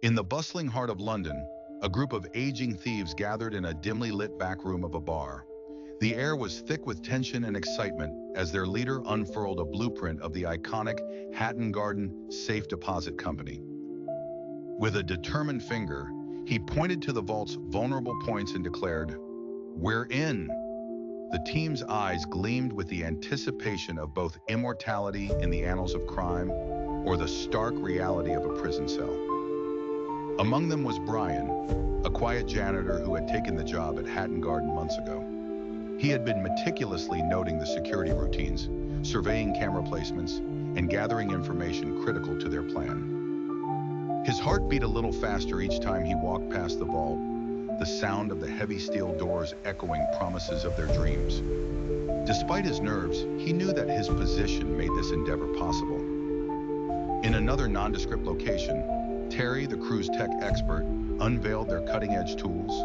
In the bustling heart of London, a group of aging thieves gathered in a dimly lit back room of a bar. The air was thick with tension and excitement as their leader unfurled a blueprint of the iconic Hatton Garden Safe Deposit Company. With a determined finger, he pointed to the vault's vulnerable points and declared, "We're in." The team's eyes gleamed with the anticipation of both immortality in the annals of crime or the stark reality of a prison cell. Among them was Brian, a quiet janitor who had taken the job at Hatton Garden months ago. He had been meticulously noting the security routines, surveying camera placements, and gathering information critical to their plan. His heart beat a little faster each time he walked past the vault, the sound of the heavy steel doors echoing promises of their dreams. Despite his nerves, he knew that his position made this endeavor possible. In another nondescript location, Terry, the crew's tech expert, unveiled their cutting-edge tools,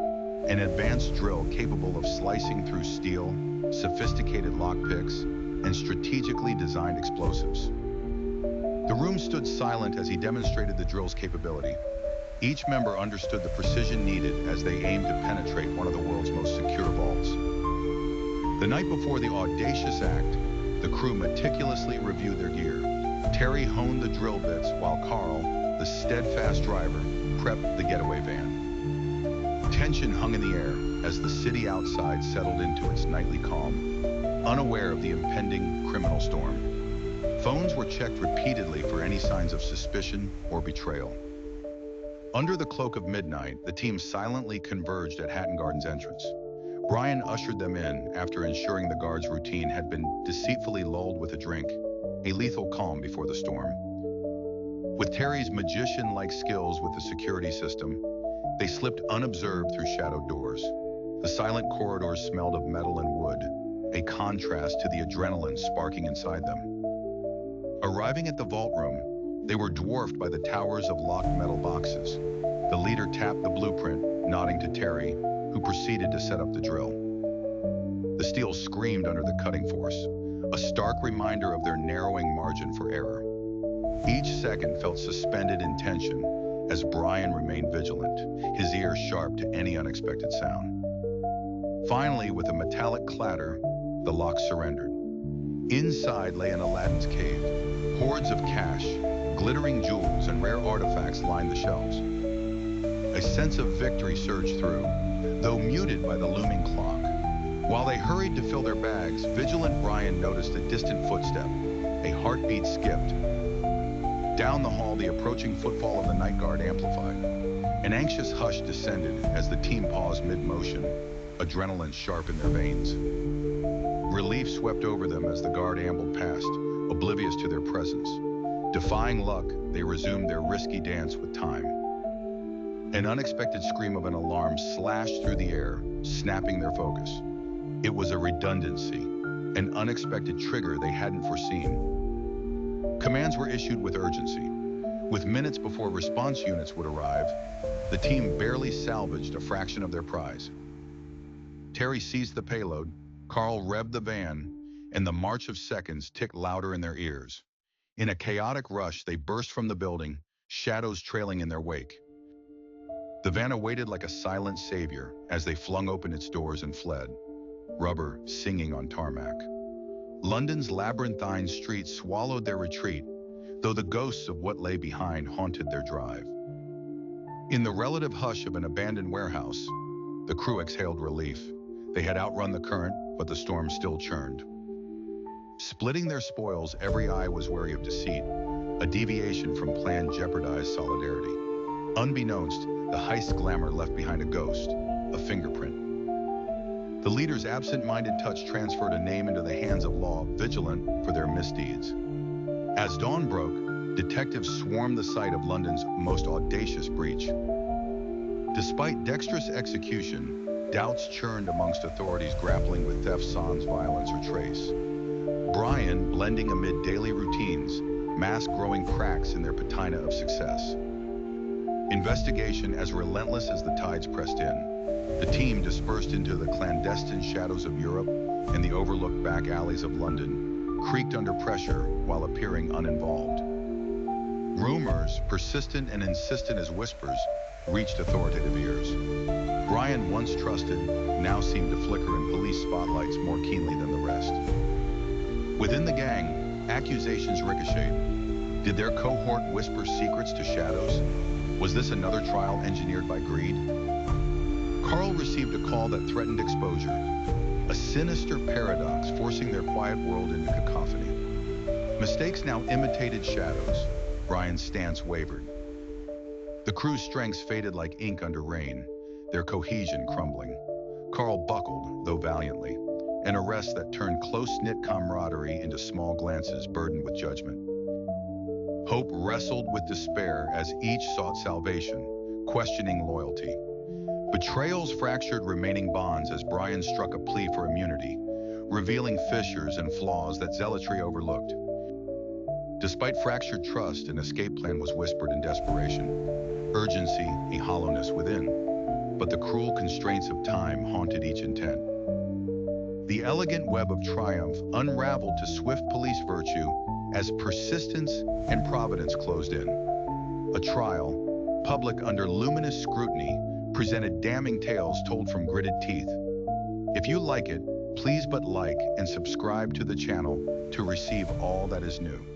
an advanced drill capable of slicing through steel, sophisticated lockpicks, and strategically designed explosives. The room stood silent as he demonstrated the drill's capability. Each member understood the precision needed as they aimed to penetrate one of the world's most secure vaults. The night before the audacious act, the crew meticulously reviewed their gear. Terry honed the drill bits while Carl, the steadfast driver, prepped the getaway van. Tension hung in the air as the city outside settled into its nightly calm, unaware of the impending criminal storm. Phones were checked repeatedly for any signs of suspicion or betrayal. Under the cloak of midnight, the team silently converged at Hatton Garden's entrance. Brian ushered them in after ensuring the guard's routine had been deceitfully lulled with a drink, a lethal calm before the storm. With Terry's magician-like skills with the security system, they slipped unobserved through shadowed doors. The silent corridors smelled of metal and wood, a contrast to the adrenaline sparking inside them. Arriving at the vault room, they were dwarfed by the towers of locked metal boxes. The leader tapped the blueprint, nodding to Terry, who proceeded to set up the drill. The steel screamed under the cutting force, a stark reminder of their narrowing margin for error. Each second felt suspended in tension as Brian remained vigilant, his ears sharp to any unexpected sound. Finally, with a metallic clatter, the lock surrendered. Inside lay an Aladdin's cave. Hoards of cash, glittering jewels, and rare artifacts lined the shelves. A sense of victory surged through, though muted by the looming clock. While they hurried to fill their bags, vigilant Brian noticed a distant footstep. A heartbeat skipped. Down the hall, the approaching footfall of the night guard amplified. An anxious hush descended as the team paused mid-motion, adrenaline sharp in their veins. Relief swept over them as the guard ambled past, oblivious to their presence. Defying luck, they resumed their risky dance with time. An unexpected scream of an alarm slashed through the air, snapping their focus. It was a redundancy, an unexpected trigger they hadn't foreseen. Commands were issued with urgency. With minutes before response units would arrive, the team barely salvaged a fraction of their prize. Terry seized the payload, Carl revved the van, and the march of seconds ticked louder in their ears. In a chaotic rush, they burst from the building, shadows trailing in their wake. The van awaited like a silent savior as they flung open its doors and fled, rubber singing on tarmac. London's labyrinthine streets swallowed their retreat, though the ghosts of what lay behind haunted their drive. In the relative hush of an abandoned warehouse, the crew exhaled relief. They had outrun the current, but the storm still churned. Splitting their spoils, every eye was wary of deceit. A deviation from plan jeopardized solidarity. Unbeknownst, the heist glamour left behind a ghost, a fingerprint. The leader's absent-minded touch transferred a name into the hands of law, vigilant for their misdeeds. As dawn broke, detectives swarmed the site of London's most audacious breach. Despite dexterous execution, doubts churned amongst authorities grappling with theft sans violence or trace. Brian, blending amid daily routines, masked growing cracks in their patina of success. Investigation as relentless as the tides pressed in. The team dispersed into the clandestine shadows of Europe and the overlooked back alleys of London, creaked under pressure while appearing uninvolved. Rumors, persistent and insistent as whispers, reached authoritative ears. Brian, once trusted, now seemed to flicker in police spotlights more keenly than the rest. Within the gang, accusations ricocheted. Did their cohort whisper secrets to shadows? Was this another trial engineered by greed? Carl received a call that threatened exposure, a sinister paradox forcing their quiet world into cacophony. Mistakes now imitated shadows. Brian's stance wavered. The crew's strengths faded like ink under rain, their cohesion crumbling. Carl buckled, though valiantly, an arrest that turned close-knit camaraderie into small glances burdened with judgment. Hope wrestled with despair as each sought salvation, questioning loyalty. Betrayals fractured remaining bonds as Brian struck a plea for immunity, revealing fissures and flaws that zealotry overlooked. Despite fractured trust, an escape plan was whispered in desperation. Urgency, a hollowness within. But the cruel constraints of time haunted each intent. The elegant web of triumph unraveled to swift police virtue as persistence and providence closed in. A trial, public under luminous scrutiny, presented damning tales told from gritted teeth. If you like it, please but like and subscribe to the channel to receive all that is new.